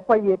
FIA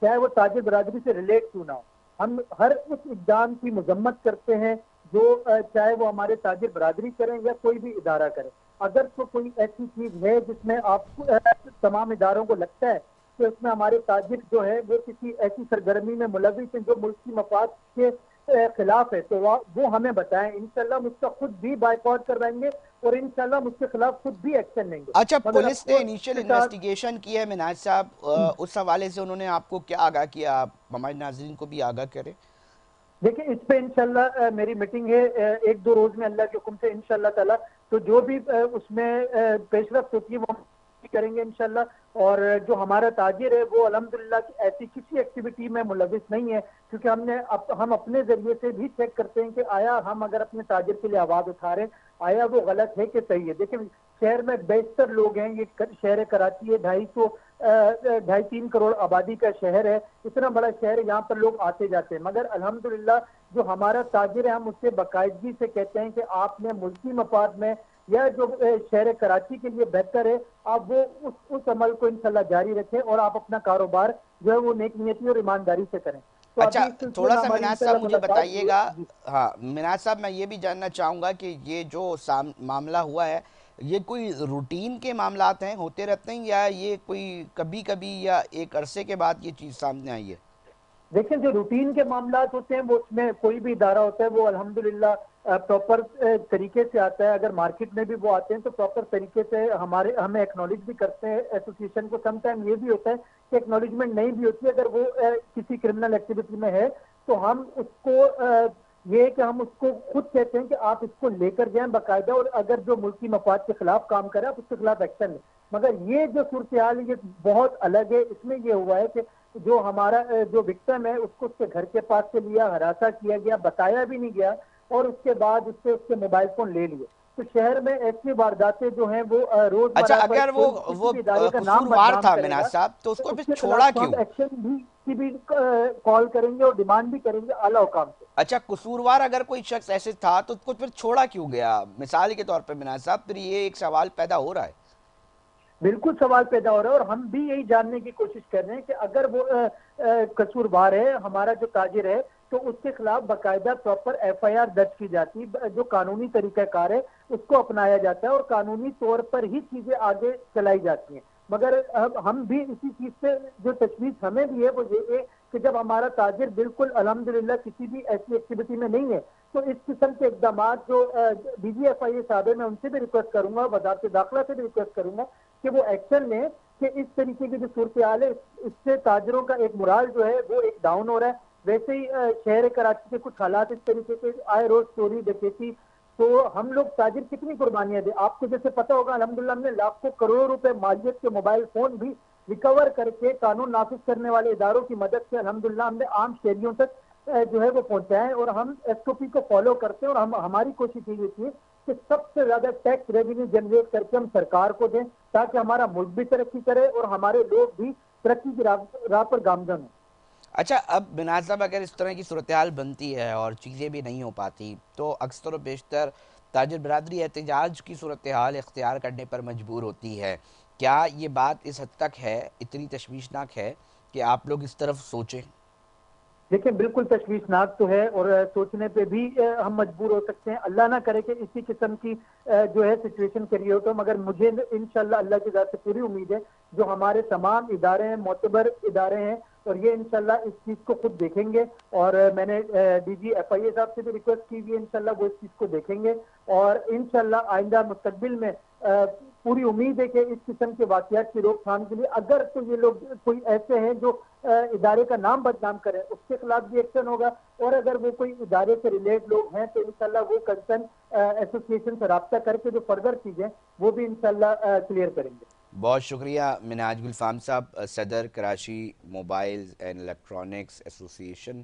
چاہے وہ تاجر برادری سے ریلیٹ کیوں نہ ہو. ہم ہر اس اقدام کی مذمت کرتے ہیں جو چاہے وہ ہمارے تاجر برادری کریں یا کوئی بھی ادارہ کرے. اگر تو کوئی ایسی چیز ہے جس میں آپ کو تمام اداروں کو لگتا ہے کہ اس میں ہمارے تاجر جو ہے وہ کسی ایسی سرگرمی میں ملوث ہیں جو ملک کی مفاد کے خلاف ہے، تو وہ ہمیں بتائیں. انشاءاللہ ہم اس کا خود بھی بائیکاٹ کروائیں گے اور انشاءاللہ ہم اس کے خلاف خود بھی ایکشن لیں گے. اچھا، مگر پولیس نے افسوس انیشیل کے ساتھ انویسٹیگیشن کی ہے مناج صاحب، اس حوالے سے انہوں نے آپ کو کیا آگاہ کیا؟ آپ ہمارے ناظرین کو بھی آگاہ کریں. دیکھیں اس پہ انشاءاللہ میری میٹنگ ہے ایک دو روز میں اللہ کے حکم سے انشاءاللہ تعالی. تو جو بھی اس میں پیش رفت ہوتی ہے وہ ہم کریں گے انشاءاللہ. اور جو ہمارا تاجر ہے وہ الحمدللہ ایسی کسی ایکٹیویٹی میں ملوث نہیں ہے، کیونکہ ہم اپنے ذریعے سے بھی چیک کرتے ہیں کہ آیا ہم اگر اپنے تاجر کے لیے آواز اٹھا رہے ہیں آیا وہ غلط ہے کہ صحیح ہے. دیکھیں شہر میں بیشتر لوگ ہیں، یہ شہر کراچی ہے 2.5-3 کروڑ آبادی کا شہر ہے، اتنا بڑا شہر ہے، یہاں پر لوگ آتے جاتے ہیں. مگر الحمدللہ جو ہمارا تاجر ہے ہم اس سے باقاعدگی سے کہتے ہیں کہ آپ نے ملکی مفاد میں یا جو شہر کراچی کے لیے بہتر ہے آپ وہ اس عمل کو انشاءاللہ جاری رکھیں اور آپ اپنا کاروبار جو ہے وہ نیک نیتی اور ایمانداری سے کریں. تو اچھا، ابھی اس سلسلے تھوڑا میں سا ہماری مناج انشاءاللہ صاحب مجھے ملاقات بتائیے ہوئی. گا. جی ہاں مناج صاحب، میں یہ بھی جاننا چاہوں گا کہ یہ جو معاملہ ہوا ہے یہ کوئی روٹین کے معاملات ہیں، ہوتے رہتے ہیں، یا یہ کوئی کبھی کبھی یا ایک عرصے کے بعد یہ چیز سامنے آئی ہے؟ دیکھیں جو روٹین کے معاملات ہوتے ہیں وہ اس میں کوئی بھی ادارہ ہوتا ہے وہ الحمدللہ پراپر طریقے سے آتا ہے. اگر مارکیٹ میں بھی وہ آتے ہیں تو پراپر طریقے سے ہمیں ایکنالج بھی کرتے ہیں ایسوسیشن کو. سم ٹائم یہ بھی ہوتا ہے کہ ایکنالجمنٹ نہیں بھی ہوتی ہے، اگر وہ کسی کرمنل ایکٹیویٹی میں ہے تو ہم اس کو یہ کہ ہم اس کو خود کہتے ہیں کہ آپ اس کو لے کر جائیں باقاعدہ، اور اگر جو ملکی مفاد کے خلاف کام کرے آپ اس کے خلاف ایکشن لیں. مگر یہ جو صورتحال ہے یہ بہت الگ ہے. اس میں یہ ہوا ہے کہ جو ہمارا جو وکٹم ہے اس کو اس کے گھر کے پاس سے لیا، ہراساں کیا گیا، بتایا بھی نہیں گیا، اور اس کے بعد اس سے اس کے موبائل فون لے لیے. تو شہر میں ایسی وارداتیں جو ہیں وہ اچھا، روزمرہ پر اگر کوئی کسی وہ بھی ادارے کا نام قصوروار بدنام تھا کرے مناج گا صاحب تو اس تو کو اس پھر کے چھوڑا خلاف ہم کیوں؟ ایکشن بھی کال کریں گے اور ڈیمانڈ بھی کریں گے اعلیٰ حکام سے. اچھا، قصوروار اگر کوئی شخص ایسے تھا تو اس کو پھر چھوڑا کیوں گیا؟ مثال کے طور پہ مناج صاحب پھر یہ ایک سوال پیدا ہو رہا ہے. بالکل سوال پیدا ہو رہا ہے اور ہم بھی یہی جاننے کی کوشش کر رہے ہیں کہ اگر وہ قصوروار ہے ہمارا جو تاجر ہے تو اس کے خلاف باقاعدہ پراپر ایف آئی آر درج کی جاتی ہے، جو قانونی طریقہ کار ہے اس کو اپنایا جاتا ہے اور قانونی طور پر ہی چیزیں آگے چلائی جاتی ہیں. مگر ہم بھی اسی چیز سے جو تشویش ہمیں بھی ہے وہ یہ ہے کہ جب ہمارا تاجر بالکل الحمدللہ کسی بھی ایسی ایکٹیویٹی میں نہیں ہے تو اس قسم کے اقدامات جو ڈی جی ایف آئی اے صاحب ہے میں ان سے بھی ریکویسٹ کروں گا، وزارت داخلہ سے بھی ریکویسٹ کروں گا کہ وہ ایکشن لیں کہ اس طریقے کی جو صورتحال ہے اس سے تاجروں کا ایک مرال جو ہے وہ ایک ڈاؤن ہو رہا ہے. ویسے ہی شہر کراچی کے کچھ حالات اس طریقے کے آئے روز چوری ڈکیتی، تو ہم لوگ تاجر کتنی قربانیاں دیں. آپ کو جیسے پتا ہوگا الحمدللہ ہم نے لاکھوں کروڑوں روپے مالیت کے موبائل فون بھی ریکور کر کے قانون نافذ کرنے والے اداروں کی مدد سے الحمدللہ ہم نے عام شہریوں تک جو ہے وہ پہنچائے اور ہم ایس او پی کو فالو کرتے ہیں. اور ہماری کوشش یہ ہوتی ہے کہ سب سے زیادہ ٹیکس ریونیو جنریٹ کر کے ہم سرکار کو دیں تاکہ ہمارا ملک بھی ترقی کرے اور ہمارے لوگ بھی ترقی کی راہ پر گامزن ہوں. اچھا، اب مناج صاحب اگر اس طرح کی صورتحال بنتی ہے اور چیزیں بھی نہیں ہو پاتی تو اکثر و بیشتر تاجر برادری احتجاج کی صورتحال اختیار کرنے پر مجبور ہوتی ہے. کیا یہ بات اس حد تک ہے، اتنی تشویشناک ہے کہ آپ لوگ اس طرف سوچیں؟ دیکھیں بالکل تشویشناک تو ہے اور سوچنے پہ بھی ہم مجبور ہو سکتے ہیں. اللہ نہ کرے کہ اسی قسم کی جو ہے سچویشن کریٹ ہو، مگر مجھے انشاءاللہ اللہ کی ذات سے پوری امید ہے جو ہمارے تمام ادارے ہیں معتبر ادارے ہیں اور یہ انشاءاللہ اس چیز کو خود دیکھیں گے. اور میں نے ڈی جی ایف آئی اے صاحب سے بھی ریکویسٹ کی ہوئی ہے انشاءاللہ وہ اس چیز کو دیکھیں گے اور انشاءاللہ آئندہ مستقبل میں پوری امید ہے کہ اس قسم کے واقعات کی روک تھام کے لیے اگر تو یہ لوگ کوئی ایسے ہیں جو ادارے کا نام بدنام کریں اس کے خلاف بھی ایکشن ہوگا، اور اگر وہ کوئی ادارے سے ریلیٹ لوگ ہیں تو انشاءاللہ وہ کنسرن ایسوسیشن سے رابطہ کر کے جو فردر چیزیں وہ بھی انشاءاللہ کلیئر کریں گے. بہت شکریہ منہاج گل فام صاحب، صدر کراچی موبائلز اینڈ الیکٹرانکس ایسوسی ایشن.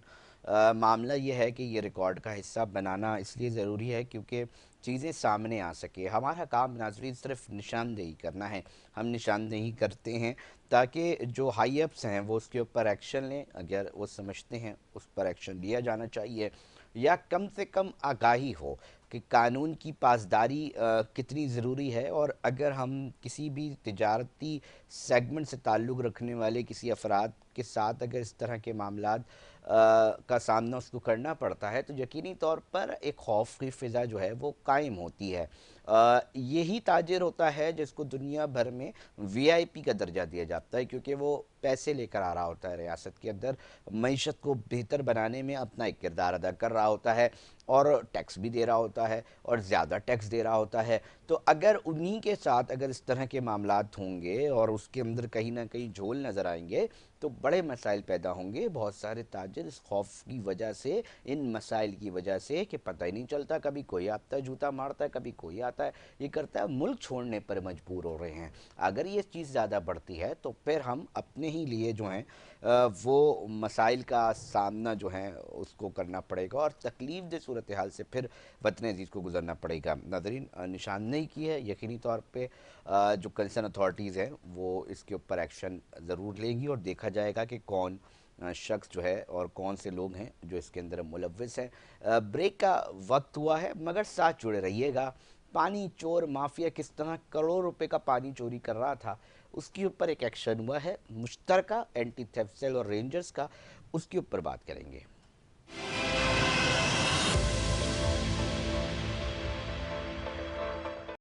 معاملہ یہ ہے کہ یہ ریکارڈ کا حصہ بنانا اس لیے ضروری ہے کیونکہ چیزیں سامنے آ سکے. ہمارا کام ناظرین صرف نشاندہی کرنا ہے، ہم نشاندہی کرتے ہیں تاکہ جو ہائی اپس ہیں وہ اس کے اوپر ایکشن لیں اگر وہ سمجھتے ہیں اس پر ایکشن لیا جانا چاہیے، یا کم سے کم آگاہی ہو. کہ قانون کی پاسداری کتنی ضروری ہے، اور اگر ہم کسی بھی تجارتی سیگمنٹ سے تعلق رکھنے والے کسی افراد کے ساتھ اگر اس طرح کے معاملات کا سامنا اس کو کرنا پڑتا ہے، تو یقینی طور پر ایک خوف کی فضا جو ہے وہ قائم ہوتی ہے۔ یہی تاجر ہوتا ہے جس کو دنیا بھر میں وی آئی پی کا درجہ دیا جاتا ہے، کیونکہ وہ پیسے لے کر آ رہا ہوتا ہے ریاست کے اندر، معیشت کو بہتر بنانے میں اپنا ایک کردار ادا کر رہا ہوتا ہے، اور ٹیکس بھی دے رہا ہوتا ہے، اور زیادہ ٹیکس دے رہا ہوتا ہے۔ تو اگر انہی کے ساتھ اگر اس طرح کے معاملات ہوں گے اور اس کے اندر کہیں نہ کہیں جھول نظر آئیں گے، تو بڑے مسائل پیدا ہوں گے۔ بہت سارے تاجر اس خوف کی وجہ سے، ان مسائل کی وجہ سے کہ پتہ ہی نہیں چلتا، کبھی کوئی آتا ہے جوتا مارتا ہے، کبھی کوئی آتا ہے یہ کرتا ہے، ملک چھوڑنے پر مجبور ہو رہے ہیں۔ اگر یہ چیز زیادہ بڑھتی ہے تو پھر ہم اپنے ہی لیے جو ہیں وہ مسائل کا سامنا جو ہے اس کو کرنا پڑے گا، اور تکلیف دہ صورتحال سے پھر وطن عزیز کو گزرنا پڑے گا۔ ناظرین، نشاندہی کی ہے، یقینی طور پہ جو کنسرن اتھارٹیز ہیں وہ اس کے اوپر ایکشن ضرور لیں گی، اور دیکھا جائے گا کہ کون شخص جو ہے اور کون سے لوگ ہیں جو اس کے اندر ملوث ہیں۔ بریک کا وقت ہوا ہے، مگر ساتھ جڑے رہیے گا۔ پانی چور مافیا کس طرح کروڑ روپے کا پانی چوری کر رہا تھا، اس کے اوپر ایک ایکشن ہوا ہے مشترکہ اینٹی تھیفٹ سیل اور رینجرز کا، اس کے اوپر بات کریں گے۔